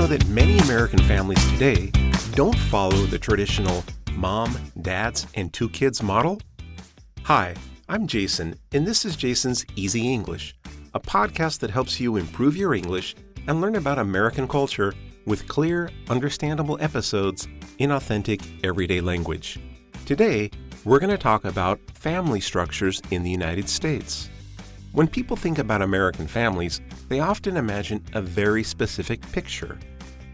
know that many American families today don't follow the traditional mom, dads, and two kids model? Hi, I'm Jason, and this is Jason's Easy English, a podcast that helps you improve your English and learn about American culture with clear, understandable episodes in authentic, everyday language. Today, we're going to talk about family structures in the United States. When people think about American families, they often imagine a very specific picture.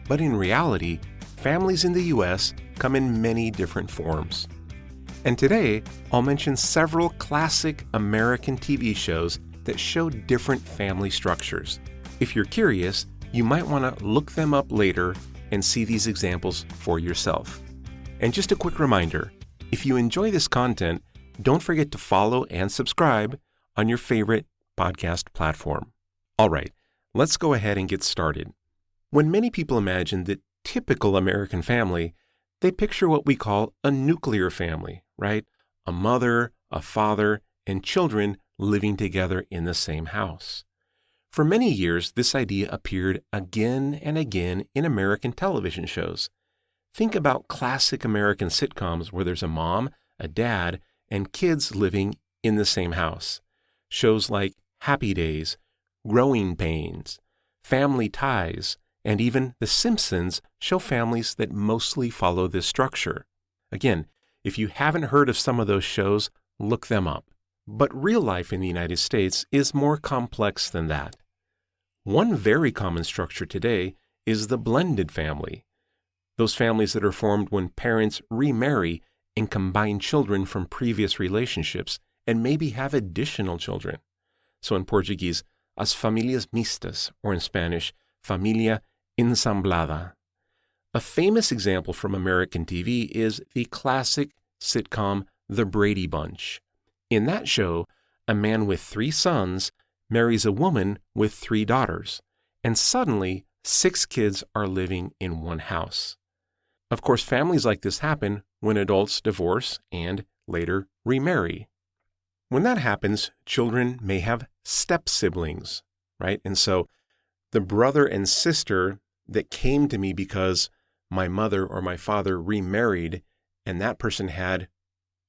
But in reality, families in the U.S. come in many different forms. And today, I'll mention several classic American TV shows that show different family structures. If you're curious, you might want to look them up later and see these examples for yourself. And just a quick reminder, if you enjoy this content, don't forget to follow and subscribe on your favorite podcast platform. All right, let's go ahead and get started. When many people imagine the typical American family, they picture what we call a nuclear family, right? A mother, a father, and children living together in the same house. For many years, this idea appeared again and again in American television shows. Think about classic American sitcoms where there's a mom, a dad, and kids living in the same house. Shows like Happy Days, Growing Pains, Family Ties, and even The Simpsons show families that mostly follow this structure. Again, if you haven't heard of some of those shows, look them up. But real life in the United States is more complex than that. One very common structure today is the blended family. Those families that are formed when parents remarry and combine children from previous relationships and maybe have additional children. So in Portuguese, as familias mistas, or in Spanish, familia ensamblada. A famous example from American TV is the classic sitcom The Brady Bunch. In that show, a man with 3 sons marries a woman with 3 daughters, and suddenly 6 kids are living in one house. Of course, families like this happen when adults divorce and later remarry. When that happens, children may have step-siblings, right? And so the brother and sister that came to me because my mother or my father remarried and that person had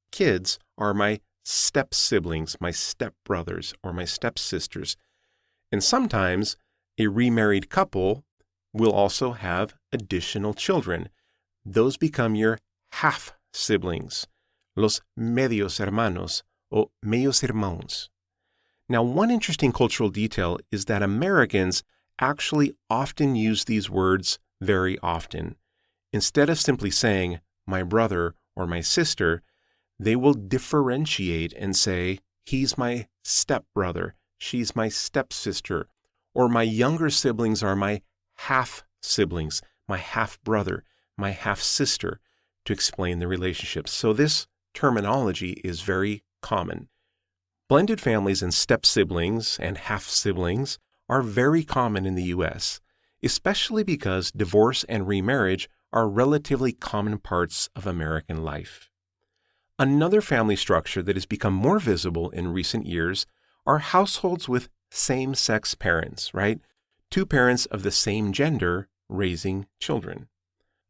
kids are my step-siblings, my step-brothers or my step-sisters. And sometimes a remarried couple will also have additional children. Those become your half-siblings, los medios hermanos o medios hermanos. Now, one interesting cultural detail is that Americans actually often use these words very often. Instead of simply saying, my brother or my sister, they will differentiate and say, he's my stepbrother, she's my stepsister, or my younger siblings are my half-siblings, my half-brother, my half-sister, to explain the relationships. So this terminology is very common. Blended families and step-siblings and half-siblings are very common in the U.S., especially because divorce and remarriage are relatively common parts of American life. Another family structure that has become more visible in recent years are households with same-sex parents, right? 2 parents of the same gender raising children.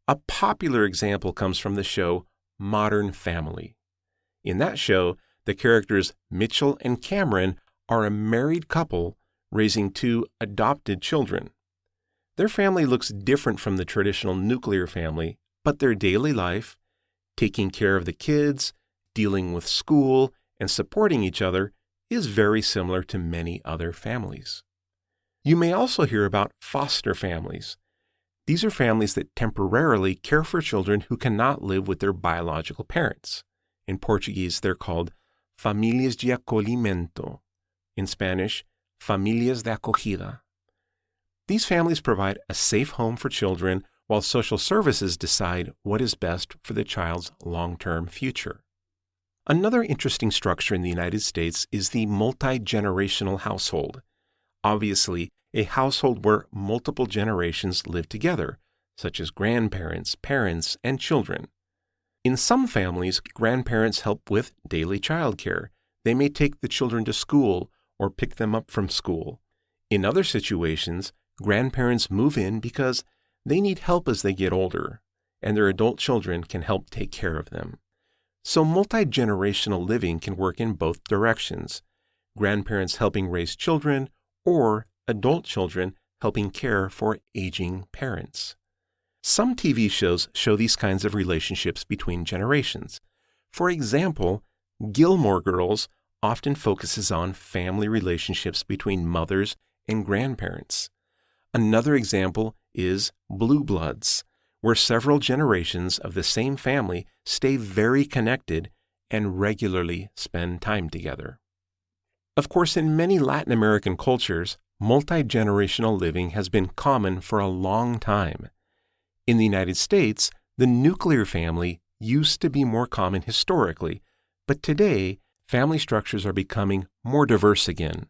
A popular example comes from the show Modern Family. In that show, the characters Mitchell and Cameron are a married couple raising 2 adopted children. Their family looks different from the traditional nuclear family, but their daily life, taking care of the kids, dealing with school, and supporting each other is very similar to many other families. You may also hear about foster families. These are families that temporarily care for children who cannot live with their biological parents. In Portuguese, they're called familias de acolhimento. In Spanish, familias de acogida. These families provide a safe home for children while social services decide what is best for the child's long-term future. Another interesting structure in the United States is the multigenerational household. Obviously, a household where multiple generations live together, such as grandparents, parents, and children. In some families, grandparents help with daily childcare. They may take the children to school or pick them up from school. In other situations, grandparents move in because they need help as they get older, and their adult children can help take care of them. So multi-generational living can work in both directions, grandparents helping raise children or adult children helping care for aging parents. Some TV shows show these kinds of relationships between generations. For example, Gilmore Girls often focuses on family relationships between mothers and grandparents. Another example is Blue Bloods, where several generations of the same family stay very connected and regularly spend time together. Of course, in many Latin American cultures, multi-generational living has been common for a long time. In the United States, the nuclear family used to be more common historically, but today, family structures are becoming more diverse again.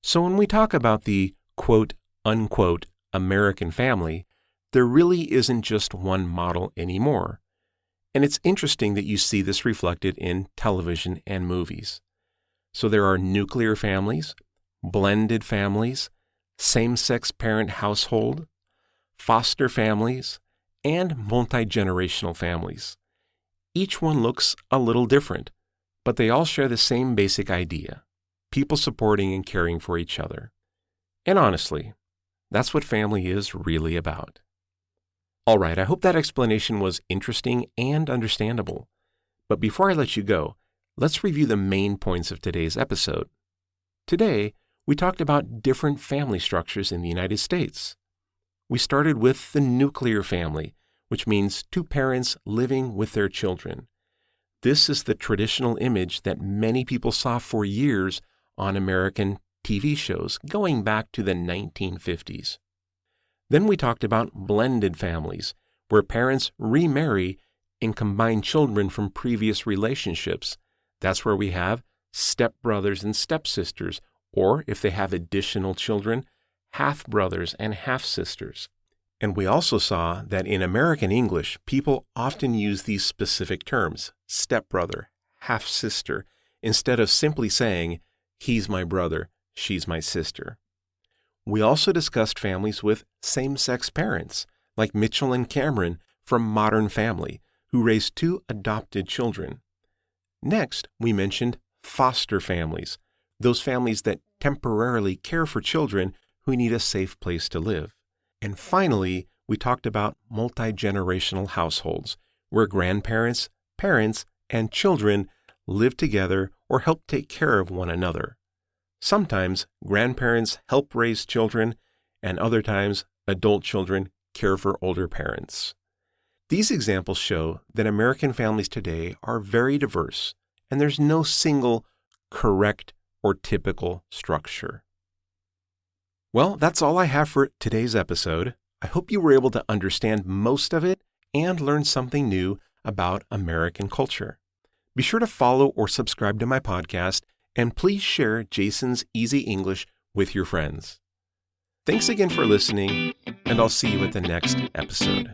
So when we talk about the quote-unquote American family, there really isn't just one model anymore. And it's interesting that you see this reflected in television and movies. So there are nuclear families, blended families, same-sex parent household, foster families, and multi-generational families. Each one looks a little different, but they all share the same basic idea: people supporting and caring for each other. And honestly, that's what family is really about. All right, I hope that explanation was interesting and understandable. But before I let you go, let's review the main points of today's episode. Today, we talked about different family structures in the United States. We started with the nuclear family, which means two parents living with their children. This is the traditional image that many people saw for years on American TV shows going back to the 1950s. Then we talked about blended families, where parents remarry and combine children from previous relationships. That's where we have stepbrothers and stepsisters, or if they have additional children, half-brothers and half-sisters. And we also saw that in American English, people often use these specific terms, stepbrother, half-sister, instead of simply saying, he's my brother, she's my sister. We also discussed families with same-sex parents, like Mitchell and Cameron from Modern Family, who raised two adopted children. Next, we mentioned foster families, those families that temporarily care for children who need a safe place to live. And finally, we talked about multi-generational households, where grandparents, parents, and children live together or help take care of one another. Sometimes grandparents help raise children, and other times adult children care for older parents. These examples show that American families today are very diverse, and there's no single correct or typical structure. Well, that's all I have for today's episode. I hope you were able to understand most of it and learn something new about American culture. Be sure to follow or subscribe to my podcast, and please share Jason's Easy English with your friends. Thanks again for listening, and I'll see you at the next episode.